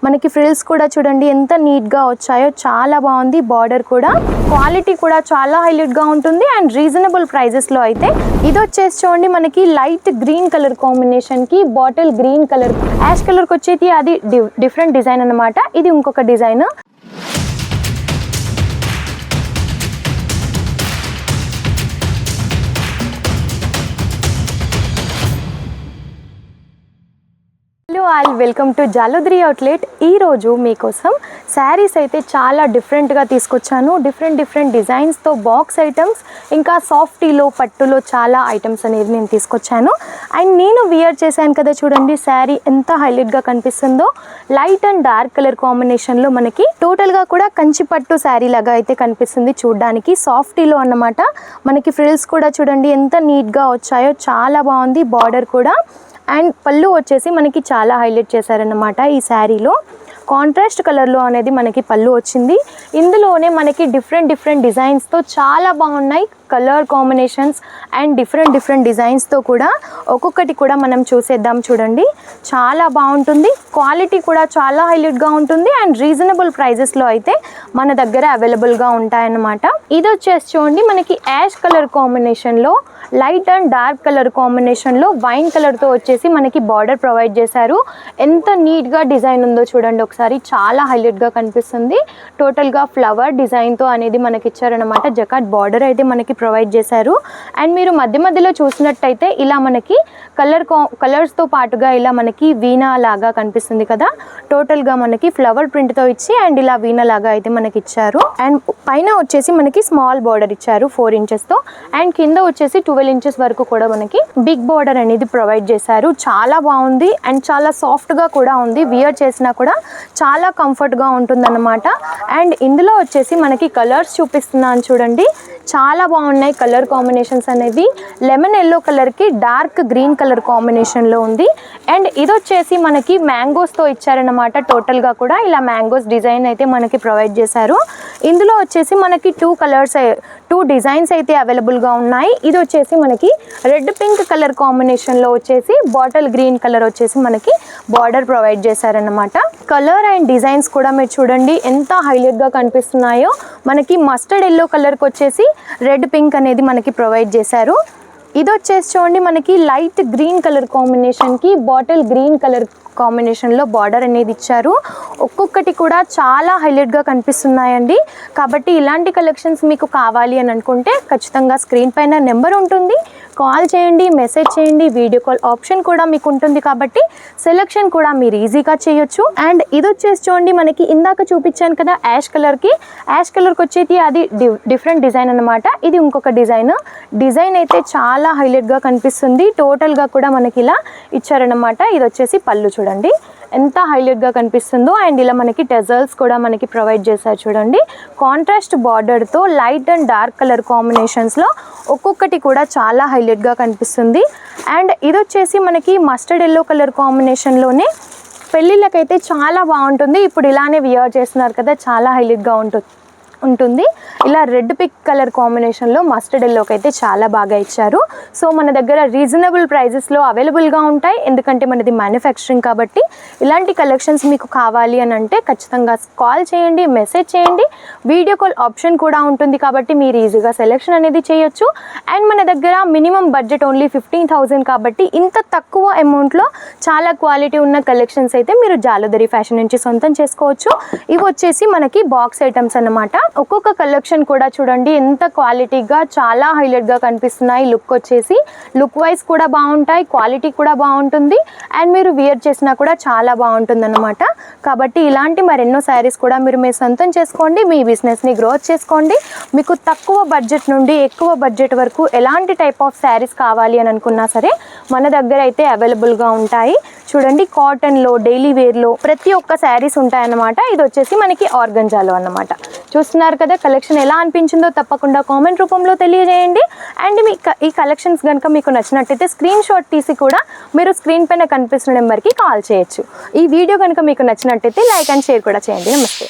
మనకి ఫ్రిల్స్ కూడా చూడండి ఎంత నీట్గా వచ్చాయో, చాలా బాగుంది. బార్డర్ కూడా క్వాలిటీ కూడా చాలా హైలైట్గా ఉంటుంది అండ్ రీజనబుల్ ప్రైజెస్లో అయితే. ఇది వచ్చేసి చూడండి మనకి లైట్ గ్రీన్ కలర్ కాంబినేషన్కి బాటిల్ గ్రీన్ కలర్, యాష్ కలర్కి వచ్చేది అది డిఫరెంట్ డిజైన్ అనమాట. ఇది ఇంకొక design. Hello all, welcome to Jalodri outlet. ఈరోజు మీకోసం శారీస్ అయితే చాలా డిఫరెంట్గా తీసుకొచ్చాను. డిఫరెంట్ డిజైన్స్తో బాక్స్ ఐటమ్స్, ఇంకా సాఫ్టీలో పట్టులో చాలా ఐటమ్స్ అనేది నేను తీసుకొచ్చాను. అండ్ నేను వియర్ చేశాను కదా, చూడండి శారీ ఎంత హైలైట్గా కనిపిస్తుందో. లైట్ అండ్ డార్క్ కలర్ కాంబినేషన్లో మనకి టోటల్గా కూడా కంచి పట్టు శారీ లాగా అయితే కనిపిస్తుంది చూడడానికి. సాఫ్టీలో అన్నమాట. మనకి ఫ్రిల్స్ కూడా చూడండి ఎంత నీట్గా వచ్చాయో, చాలా బాగుంది. బార్డర్ కూడా అండ్ పళ్ళు వచ్చేసి మనకి చాలా హైలైట్ చేశారన్నమాట. ఈ శారీలో కాంట్రాస్ట్ కలర్లో అనేది మనకి పళ్ళు వచ్చింది. ఇందులోనే మనకి డిఫరెంట్ డిజైన్స్తో చాలా బాగున్నాయి కలర్ కాంబినేషన్స్ అండ్ డిఫరెంట్ డిజైన్స్తో కూడా. ఒక్కొక్కటి కూడా మనం చూసేద్దాం. చూడండి చాలా బాగుంటుంది. క్వాలిటీ కూడా చాలా హైలైట్గా ఉంటుంది అండ్ రీజనబుల్ ప్రైజెస్లో అయితే మన దగ్గర అవైలబుల్గా ఉంటాయన్నమాట. ఇది వచ్చేసి చూడండి మనకి యాష్ కలర్ కాంబినేషన్లో లైట్ అండ్ డార్క్ కలర్ కాంబినేషన్లో వైన్ కలర్తో వచ్చేసి మనకి బార్డర్ ప్రొవైడ్ చేశారు. ఎంత నీట్గా డిజైన్ ఉందో చూడండి ఒకసారి, చాలా హైలైట్గా కనిపిస్తుంది. టోటల్గా ఫ్లవర్ డిజైన్తో అనేది మనకి ఇచ్చారనమాట. జకాట్ బార్డర్ అయితే మనకి ప్రొవైడ్ చేశారు. అండ్ మీరు మధ్యలో చూసినట్టయితే ఇలా మనకి కలర్స్తో పాటుగా ఇలా మనకి వీణా లాగా కనిపిస్తుంది కదా. టోటల్గా మనకి ఫ్లవర్ ప్రింట్తో ఇచ్చి అండ్ ఇలా వీణా లాగా అయితే మనకి ఇచ్చారు. అండ్ పైన వచ్చేసి మనకి స్మాల్ బార్డర్ ఇచ్చారు 4 ఇంచెస్తో. అండ్ కింద వచ్చేసి 12 ఇంచెస్ వరకు కూడా మనకి బిగ్ బార్డర్ అనేది ప్రొవైడ్ చేశారు. చాలా బాగుంది అండ్ చాలా సాఫ్ట్గా కూడా ఉంది. వియర్ చేసినా కూడా చాలా కంఫర్ట్గా ఉంటుందన్నమాట. అండ్ ఇందులో వచ్చేసి మనకి కలర్స్ చూపిస్తున్నాను చూడండి, చాలా బాగున్నాయి కలర్ కాంబినేషన్స్ అనేవి. లెమన్ ఎల్లో కలర్కి డార్క్ గ్రీన్ కలర్ కాంబినేషన్లో ఉంది. అండ్ ఇది వచ్చేసి మనకి మ్యాంగోస్తో ఇచ్చారనమాట. టోటల్గా కూడా ఇలా మ్యాంగోస్ డిజైన్ అయితే మనకి ప్రొవైడ్ చేశారు. ఇందులో వచ్చేసి మనకి 2 డిజైన్స్ అయితే అవైలబుల్గా ఉన్నాయి. ఇది వచ్చేసి మనకి రెడ్ పింక్ కలర్ కాంబినేషన్లో వచ్చేసి బాటిల్ గ్రీన్ కలర్ వచ్చేసి మనకి బార్డర్ ప్రొవైడ్ చేశారనమాట. కలర్ అండ్ డిజైన్స్ కూడా మీరు చూడండి ఎంత హైలైట్గా కనిపిస్తున్నాయో. మనకి మస్టర్డ్ ఎల్లో కలర్కి వచ్చేసి రెడ్ పింక్ అనేది మనకి ప్రొవైడ్ చేశారు. ఇది వచ్చేసి చూడండి మనకి లైట్ గ్రీన్ కలర్ కాంబినేషన్కి బాటిల్ గ్రీన్ కలర్ కాంబినేషన్లో బార్డర్ అనేది ఇచ్చారు. ఒక్కొక్కటి కూడా చాలా హైలైట్గా కనిపిస్తున్నాయండి. కాబట్టి ఇలాంటి కలెక్షన్స్ మీకు కావాలి అని అనుకుంటే ఖచ్చితంగా స్క్రీన్ పైన నెంబర్ ఉంటుంది, కాల్ చేయండి, మెసేజ్ చేయండి. వీడియో కాల్ ఆప్షన్ కూడా మీకు ఉంటుంది కాబట్టి సెలెక్షన్ కూడా మీరు ఈజీగా చేయొచ్చు. అండ్ ఇది వచ్చేసి చూడండి మనకి ఇందాక చూపించాను కదా యాష్ కలర్కి వచ్చేది అది డిఫరెంట్ డిజైన్ అనమాట. ఇది ఇంకొక డిజైన్ అయితే చాలా హైలైట్గా కనిపిస్తుంది. టోటల్గా కూడా మనకి ఇలా ఇచ్చారనమాట. ఇది వచ్చేసి పళ్ళు చూడండి ఎంత హైలైట్గా కనిపిస్తుందో. అండ్ ఇలా మనకి టెజల్స్ కూడా మనకి ప్రొవైడ్ చేశారు చూడండి. కాంట్రాస్ట్ బార్డర్తో లైట్ అండ్ డార్క్ కలర్ కాంబినేషన్స్లో ఒక్కొక్కటి కూడా చాలా హైలైట్గా కనిపిస్తుంది. అండ్ ఇది వచ్చేసి మనకి మస్టర్డ్ ఎల్లో కలర్ కాంబినేషన్లోనే పెళ్ళిళ్ళకైతే చాలా బాగుంటుంది. ఇప్పుడు ఇలానే వియర్ చేస్తున్నారు కదా, చాలా హైలైట్గా ఉంటుంది. ఇలా రెడ్ పింక్ కలర్ కాంబినేషన్లో మస్టర్డ్ ఎల్లోకి అయితే చాలా బాగా ఇచ్చారు. సో మన దగ్గర రీజనబుల్ ప్రైజెస్లో అవైలబుల్గా ఉంటాయి. ఎందుకంటే మనది మ్యానుఫ్యాక్చరింగ్ కాబట్టి. ఇలాంటి కలెక్షన్స్ మీకు కావాలి అని అంటే ఖచ్చితంగా కాల్ చేయండి, మెసేజ్ చేయండి. వీడియో కాల్ ఆప్షన్ కూడా ఉంటుంది కాబట్టి మీరు ఈజీగా సెలెక్షన్ అనేది చేయొచ్చు. అండ్ మన దగ్గర మినిమం బడ్జెట్ ఓన్లీ 15,000 కాబట్టి ఇంత తక్కువ అమౌంట్లో చాలా క్వాలిటీ ఉన్న కలెక్షన్స్ అయితే మీరు జాలోదరి ఫ్యాషన్ నుంచి సొంతం చేసుకోవచ్చు. ఇవి వచ్చేసి మనకి బాక్స్ ఐటమ్స్ అన్నమాట. ఒక్కొక్క కలెక్షన్ కూడా చూడండి ఎంత క్వాలిటీగా చాలా హైలైట్గా కనిపిస్తున్నాయి. లుక్ వైజ్ కూడా బాగుంటాయి, క్వాలిటీ కూడా బాగుంటుంది. అండ్ మీరు వియర్ చేసినా కూడా చాలా బాగుంటుంది అన్నమాట. కాబట్టి ఇలాంటి మరెన్నో శారీస్ కూడా మీరు సొంతం చేసుకోండి, మీ బిజినెస్ని గ్రోత్ చేసుకోండి. మీకు తక్కువ బడ్జెట్ నుండి ఎక్కువ బడ్జెట్ వరకు ఎలాంటి టైప్ ఆఫ్ శారీస్ కావాలి అని అనుకున్నా సరే మన దగ్గర అయితే అవైలబుల్గా ఉంటాయి. చూడండి కాటన్లో, డైలీ వేర్లో ప్రతి ఒక్క శారీస్ ఉంటాయన్నమాట. ఇది వచ్చేసి మనకి ఆర్గంజాలో అన్నమాట. చూస్తున్నారు కదా, కలెక్షన్ ఎలా అనిపించిందో తప్పకుండా కామెంట్ రూపంలో తెలియజేయండి. అండ్ ఈ కలెక్షన్స్ కనుక మీకు నచ్చినట్టయితే స్క్రీన్ షాట్ తీసి కూడా మీరు స్క్రీన్ పైన కనిపిస్తున్న నెంబర్కి కాల్ చేయొచ్చు. ఈ వీడియో కనుక మీకు నచ్చినట్టయితే లైక్ అండ్ షేర్ కూడా చేయండి. నమస్తే.